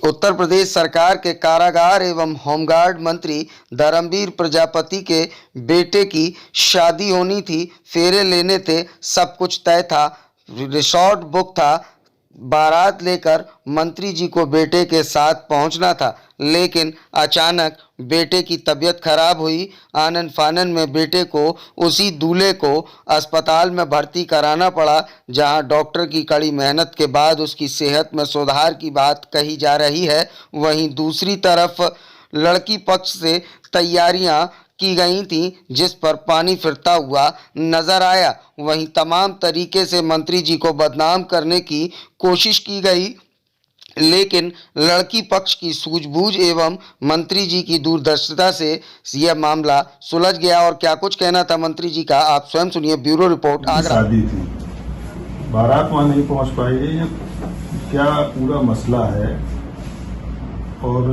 उत्तर प्रदेश सरकार के कारागार एवं होमगार्ड मंत्री धर्मवीर प्रजापति के बेटे की शादी होनी थी, फेरे लेने थे, सब कुछ तय था, रिसॉर्ट बुक था, बारात लेकर मंत्री जी को बेटे के साथ पहुंचना था, लेकिन अचानक बेटे की तबीयत खराब हुई। आनन फानन में बेटे को, उसी दूल्हे को अस्पताल में भर्ती कराना पड़ा, जहां डॉक्टर की कड़ी मेहनत के बाद उसकी सेहत में सुधार की बात कही जा रही है। वहीं दूसरी तरफ लड़की पक्ष से तैयारियां की गई थी, जिस पर पानी फिरता हुआ नजर आया। वहीं तमाम तरीके से मंत्री जी को बदनाम करने की कोशिश की गई, लेकिन लड़की पक्ष की सूझबूझ एवं मंत्री जी की दूरदर्शिता से यह मामला सुलझ गया। और क्या कुछ कहना था मंत्री जी का, आप स्वयं सुनिए। Bureau report, Agra. शादी थी, बारात वहां नहीं पहुंच पाई है, या क्या पूरा मसला है और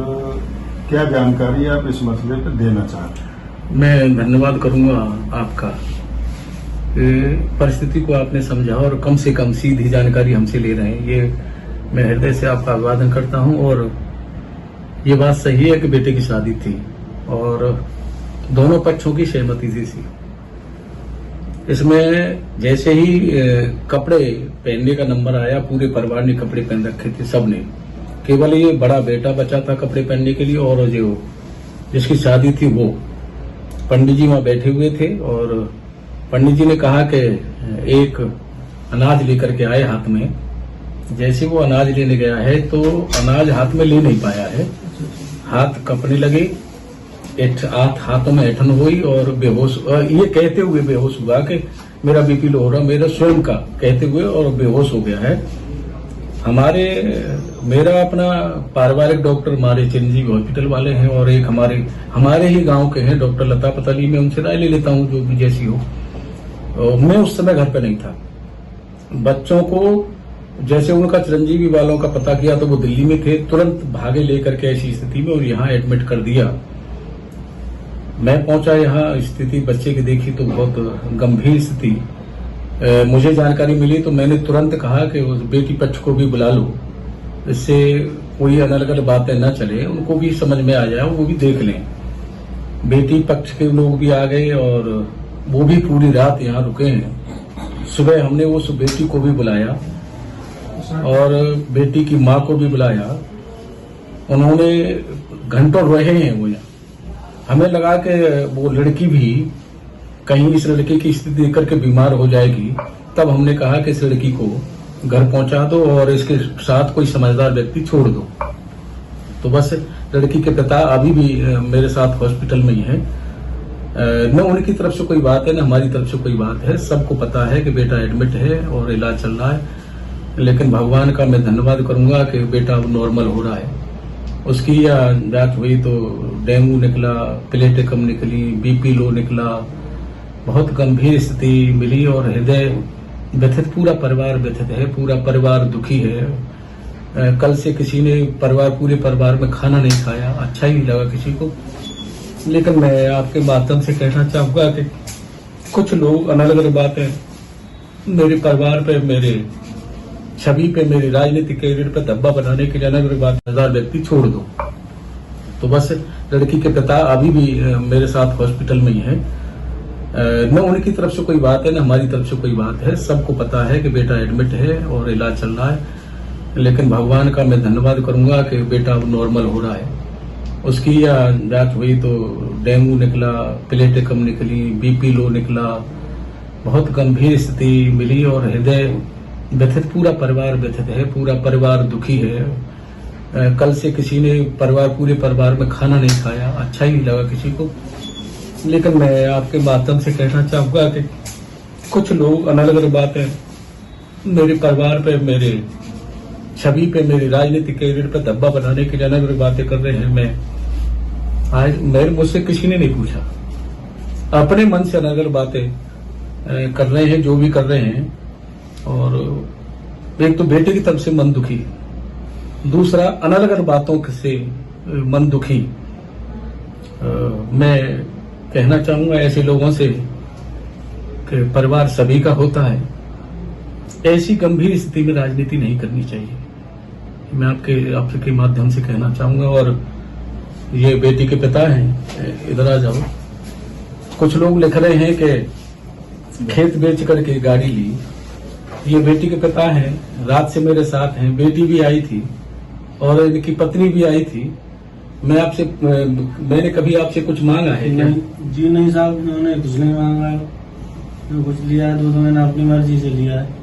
क्या जानकारी आप इस मसले पर देना चाहते हैं? मैं धन्यवाद करूंगा आपका, परिस्थिति को आपने समझा और कम से कम सीधी जानकारी हमसे ले रहे हैं, ये मैं हृदय से आपका अभिवादन करता हूं। और ये बात सही है कि बेटे की शादी थी और दोनों पक्षों की सहमति थी। इसमें जैसे ही कपड़े पहनने का नंबर आया, पूरे परिवार ने कपड़े पहन रखे थे, सबने। केवल ये बड़ा बेटा बचा था कपड़े पहनने के लिए, और जो जिसकी शादी थी वो पंडित जी वहां बैठे हुए थे। और पंडित जी ने कहा कि एक अनाज लेकर के आए हाथ में। जैसे वो अनाज लेने गया है तो अनाज हाथ में ले नहीं पाया है, हाथ कपने लगे, हाथों में ऐठन हुई और बेहोश, ये कहते हुए बेहोश हुआ कि मेरा बीपी लो हो रहा, मेरा स्वयं का कहते हुए, और बेहोश हो गया है। मेरा अपना पारिवारिक डॉक्टर हमारे चिरंजीवी हॉस्पिटल वाले हैं, और एक हमारे ही गांव के हैं डॉक्टर लता पताली, मैं उनसे राय ले लेता हूं जो भी जैसी हो। मैं उस समय घर पे नहीं था। बच्चों को जैसे उनका चिरंजीवी वालों का पता किया तो वो दिल्ली में थे, तुरंत भागे लेकर के ऐसी स्थिति में और यहाँ एडमिट कर दिया। मैं पहुंचा यहाँ, स्थिति बच्चे की देखी तो बहुत गंभीर स्थिति। मुझे जानकारी मिली तो मैंने तुरंत कहा कि उस बेटी पक्ष को भी बुला लो, इससे कोई अलग-अलग बातें न चले, उनको भी समझ में आ जाए, वो भी देख लें। बेटी पक्ष के लोग भी आ गए और वो भी पूरी रात यहाँ रुके हैं। सुबह हमने उस बेटी को भी बुलाया और बेटी की माँ को भी बुलाया। उन्होंने घंटों रहे हैं वो यहाँ। हमें लगा कि वो लड़की भी कहीं इस लड़के की स्थिति देख करके बीमार हो जाएगी, तब हमने कहा कि इस लड़की को घर पहुंचा दो और इसके साथ कोई समझदार व्यक्ति छोड़ दो। तो बस लड़की के पिता अभी भी मेरे साथ हॉस्पिटल में ही है। न उनकी तरफ से कोई बात है, न हमारी तरफ से कोई बात है। सबको पता है कि बेटा एडमिट है और इलाज चल रहा है, लेकिन भगवान का मैं धन्यवाद करूंगा कि बेटा अब नॉर्मल हो रहा है। उसकी जांच हुई तो डेंगू निकला, प्लेटें कम निकली, बीपी लो निकला, बहुत गंभीर स्थिति मिली और हृदय व्यथित, पूरा परिवार व्यथित है, पूरा परिवार दुखी है। कल से किसी ने पूरे परिवार में खाना नहीं खाया, अच्छा ही नहीं लगा किसी को। लेकिन मैं आपके माध्यम से कहना चाहूंगा कि कुछ लोग अलग-अलग बातें मेरे परिवार पे, मेरे छवि पे, मेरी राजनीतिक कैरियर पे धब्बा बनाने के लिए अलग-अलग बात व्यक्ति छोड़ दो। तो बस लड़की के पिता अभी भी मेरे साथ हॉस्पिटल में ही है। न उनकी तरफ से कोई बात है, न हमारी तरफ से कोई बात है। सबको पता है कि बेटा एडमिट है और इलाज चल रहा है, लेकिन भगवान का मैं धन्यवाद करूंगा कि बेटा अब नॉर्मल हो रहा है। उसकी जांच हुई तो डेंगू निकला, प्लेटें कम निकली, बीपी लो निकला, बहुत गंभीर स्थिति मिली और हृदय व्यथित, पूरा परिवार व्यथित है, पूरा परिवार दुखी है। कल से किसी ने पूरे परिवार में खाना नहीं खाया, अच्छा ही नहीं लगा किसी को। लेकिन मैं आपके माध्यम से कहना चाहूंगा कि कुछ लोग अलग-अलग बातें मेरे परिवार पे, मेरे छवि पे, मेरी राजनीतिक कैरियर पे धब्बा बनाने के लिए अलग-अलग बातें कर रहे हैं। मुझसे किसी ने नहीं पूछा, अपने मन से अलग-अलग बातें कर रहे हैं, जो भी कर रहे हैं। और एक तो बेटे की तरफ से मन दुखी, दूसरा अलग-अलग बातों से मन दुखी। मैं कहना चाहूंगा ऐसे लोगों से कि परिवार सभी का होता है, ऐसी गंभीर स्थिति में राजनीति नहीं करनी चाहिए। मैं आपके माध्यम से कहना चाहूंगा। और ये बेटी के पिता हैं, इधर आ जाओ। कुछ लोग लिख रहे हैं कि खेत बेच करके गाड़ी ली। ये बेटी के पिता हैं, रात से मेरे साथ हैं। बेटी भी आई थी और इनकी पत्नी भी आई थी। मैंने कभी आपसे कुछ मांगा है क्या? जी नहीं साहब, उन्होंने कुछ नहीं मांगा है। जो कुछ लिया है तो मैंने अपनी मर्जी से लिया है।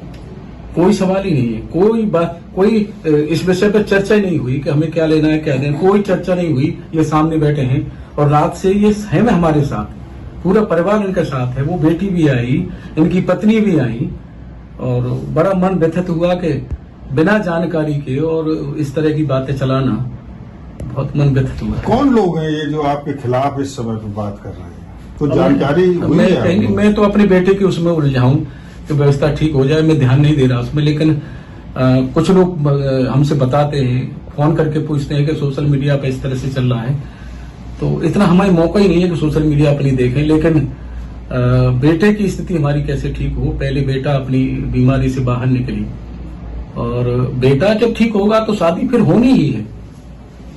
कोई सवाल ही नहीं है, कोई बात, कोई इस विषय पर चर्चा ही नहीं हुई कि हमें क्या लेना है क्या देना, कोई चर्चा नहीं हुई। ये सामने बैठे हैं और रात से ये है हमारे साथ, पूरा परिवार इनके साथ है। वो बेटी भी आई, इनकी पत्नी भी आई और बड़ा मन व्यथित हुआ कि बिना जानकारी के और इस तरह की बातें चलाना, बहुत मन व्यथित हुआ। कौन लोग हैं ये जो आपके खिलाफ इस समय पे बात कर रहे हैं? तो जानकारी हुई है? मैं तो अपने बेटे की उसमें उलझाऊं कि व्यवस्था ठीक हो जाए, मैं ध्यान नहीं दे रहा उसमें। लेकिन कुछ लोग हमसे बताते हैं, फोन करके पूछते हैं कि सोशल मीडिया पे इस तरह से चल रहा है। तो इतना हमारे मौका ही नहीं है कि सोशल मीडिया अपनी देखें। लेकिन बेटे की स्थिति हमारी कैसे ठीक हो? पहले बेटा अपनी बीमारी से बाहर निकली और बेटा जब ठीक होगा तो शादी फिर होनी ही है,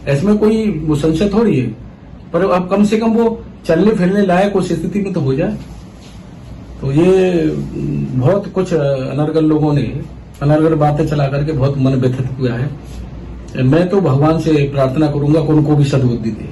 इसमें कोई वो संशय थोड़ी है। पर अब कम से कम वो चलने फिरने लायक उस स्थिति में तो हो जाए। तो ये बहुत कुछ अनर्गल लोगों ने अनर्गल बातें चला करके बहुत मन व्यथित हुआ है। मैं तो भगवान से प्रार्थना करूंगा कि उनको भी सद्बुद्धि दे।